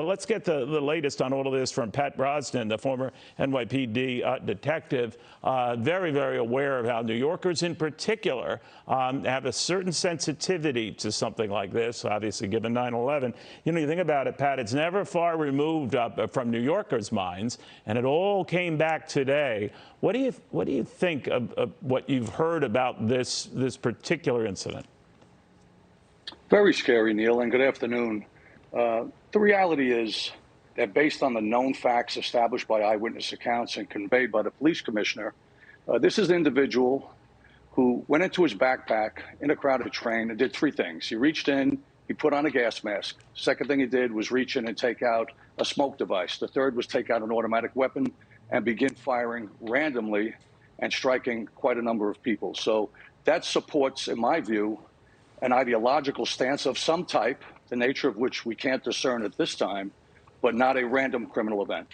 Let's get the latest on all of this from Pat Brosnan, the former NYPD detective, very, very aware of how New Yorkers in particular have a certain sensitivity to something like this, obviously given 9/11. You know, you think about it, Pat, it's never far removed from New Yorkers' minds, and it all came back today. What do you think of what you've heard about this particular incident? Very scary, Neil, and good afternoon. The reality is that based on the known facts established by eyewitness accounts and conveyed by the police commissioner, this is an individual who went into his backpack in a crowded train and did three things. He reached in, he put on a gas mask. Second thing he did was reach in and take out a smoke device. The third was take out an automatic weapon and begin firing randomly and striking quite a number of people. So that supports, in my view, an ideological stance of some type, the nature of which we can't discern at this time, but not a random criminal event.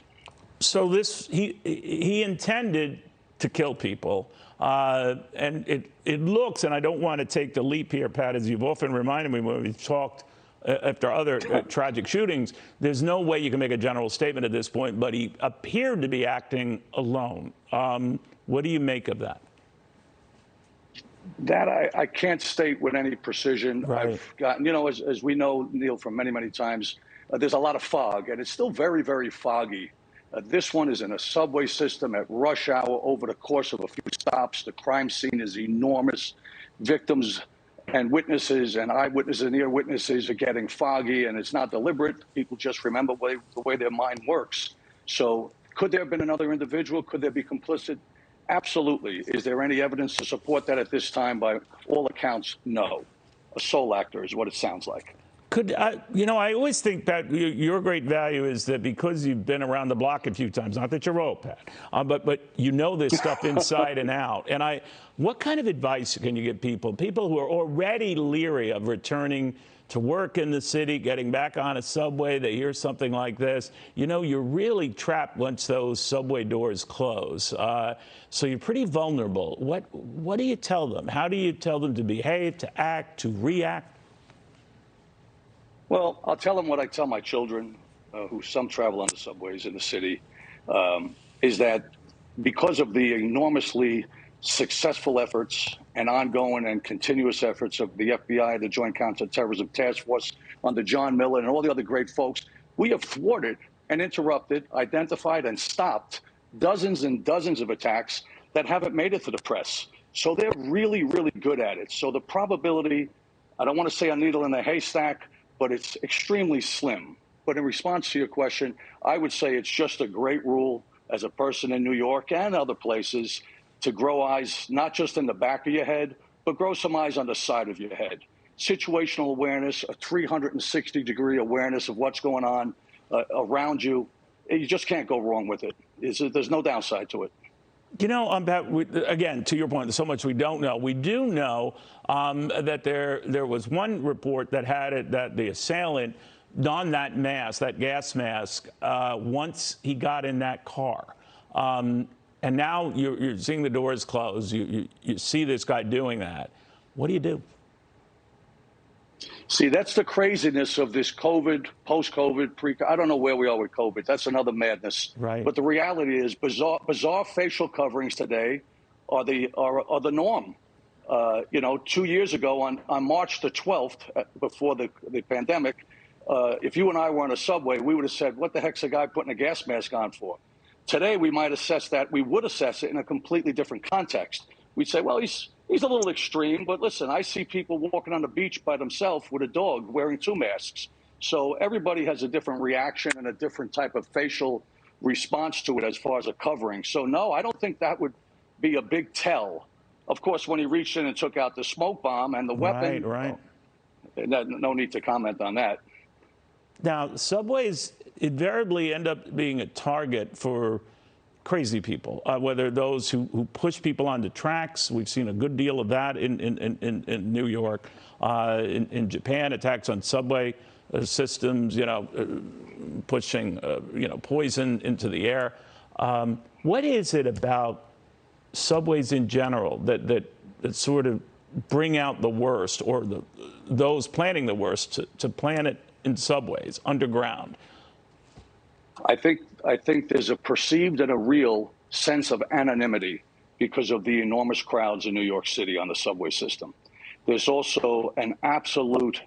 So he intended to kill people, and it looks, and I don't want to take the leap here, Pat, as you've often reminded me when we've talked after other tragic shootings, there's no way you can make a general statement at this point, but he appeared to be acting alone. What do you make of that? That I can't state with any precision. Right. I've gotten, you know, as we know, Neil, from many, many times, there's a lot of fog, and it's still very, very foggy. This one is in a subway system at rush hour over the course of a few stops. The crime scene is enormous. Victims and witnesses and eyewitnesses and ear witnesses are getting foggy, and it's not deliberate. People just remember the way their mind works. So could there have been another individual? Could there be complicit? Absolutely. Is there any evidence to support that at this time? By all accounts, no. A sole actor is what it sounds like. You know, I always think, Pat, your great value is that because you've been around the block a few times, not that you're old, Pat, but you know this stuff inside and out. And what kind of advice can you give people who are already leery of returning to work in the city, getting back on a subway, they hear something like this? You know, you're really trapped once those subway doors close. So you're pretty vulnerable. What do you tell them? How do you tell them to behave, to act, to react? Well, I'll tell them what I tell my children, who some travel on the subways in the city, is that because of the enormously successful efforts and ongoing and continuous efforts of the FBI, the Joint Counterterrorism Task Force under John Miller and all the other great folks, we have thwarted and interrupted, identified and stopped dozens and dozens of attacks that haven't made it to the press. So they're really, really good at it. So the probability, I don't want to say a needle in the haystack, but it's extremely slim. But in response to your question, I would say it's just a great rule as a person in New York and other places to grow eyes, not just in the back of your head, but grow some eyes on the side of your head. Situational awareness, a 360-degree awareness of what's going on around you. You just can't go wrong with it. There's no downside to it. You know, Pat, again, to your point, there's so much we don't know. We do know that there was one report that had it that the assailant donned that mask, that gas mask, once he got in that car. And now you're seeing the doors close. You see this guy doing that. What do you do? See, that's the craziness of this COVID, post-COVID, I don't know where we are with COVID. That's another madness. Right. But the reality is bizarre facial coverings today are the norm. You know, 2 years ago on March the 12th, before the pandemic, if you and I were on a subway, we would have said, what the heck's a guy putting a gas mask on for? Today, we might assess that. We would assess it in a completely different context. We'd say, well, he's a little extreme, but listen, I see people walking on the beach by themselves with a dog wearing two masks. So everybody has a different reaction and a different type of facial response to it as far as a covering. So no, I don't think that would be a big tell. Of course, when he reached in and took out the smoke bomb and the weapon, right. No need to comment on that. Now, subways invariably end up being a target for crazy people, whether those who push people onto tracks. We've seen a good deal of that in New York, in Japan, attacks on subway systems, you know, pushing, you know, poison into the air. What is it about subways in general that sort of bring out the worst, or those planning the worst to plan it in subways underground? I think there's a perceived and a real sense of anonymity because of the enormous crowds in New York City on the subway system. There's also an absolute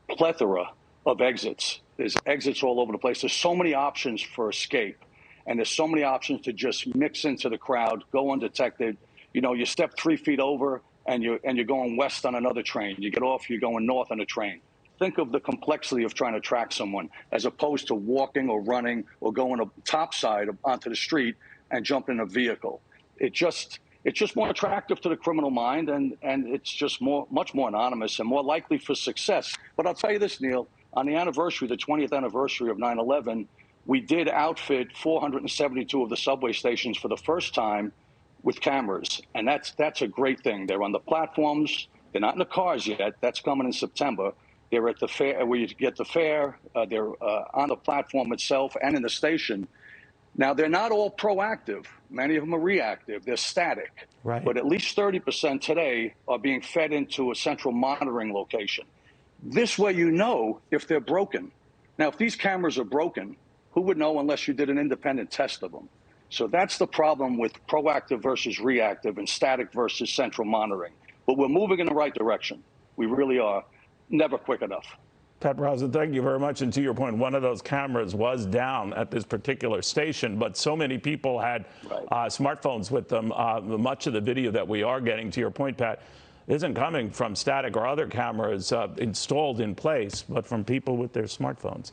plethora of exits. There's exits all over the place. There's so many options for escape, and there's so many options to just mix into the crowd, go undetected. You know, you step 3 feet over, and you're going west on another train. You get off, you're going north on a train. Think of the complexity of trying to track someone as opposed to walking or running or going topside onto the street and jump in a vehicle. It's just more attractive to the criminal mind, and it's just much more anonymous and more likely for success. But I'll tell you this, Neil, on the anniversary, the 20th anniversary of 9/11, we did outfit 472 of the subway stations for the first time with cameras, and that's a great thing. They're on the platforms. They're not in the cars yet. That's coming in September. They're at the fare where you get the fare. They're on the platform itself and in the station. Now, they're not all proactive. Many of them are reactive. They're static. Right. But at least 30% today are being fed into a central monitoring location. This way you know if they're broken. Now, if these cameras are broken, who would know unless you did an independent test of them? So that's the problem with proactive versus reactive and static versus central monitoring. But we're moving in the right direction. We really are. Never quick enough. Pat Brosnan, thank you very much. And to your point, one of those cameras was down at this particular station, but so many people had smartphones with them. Much of the video that we are getting, to your point, Pat, isn't coming from static or other cameras installed in place, but from people with their smartphones.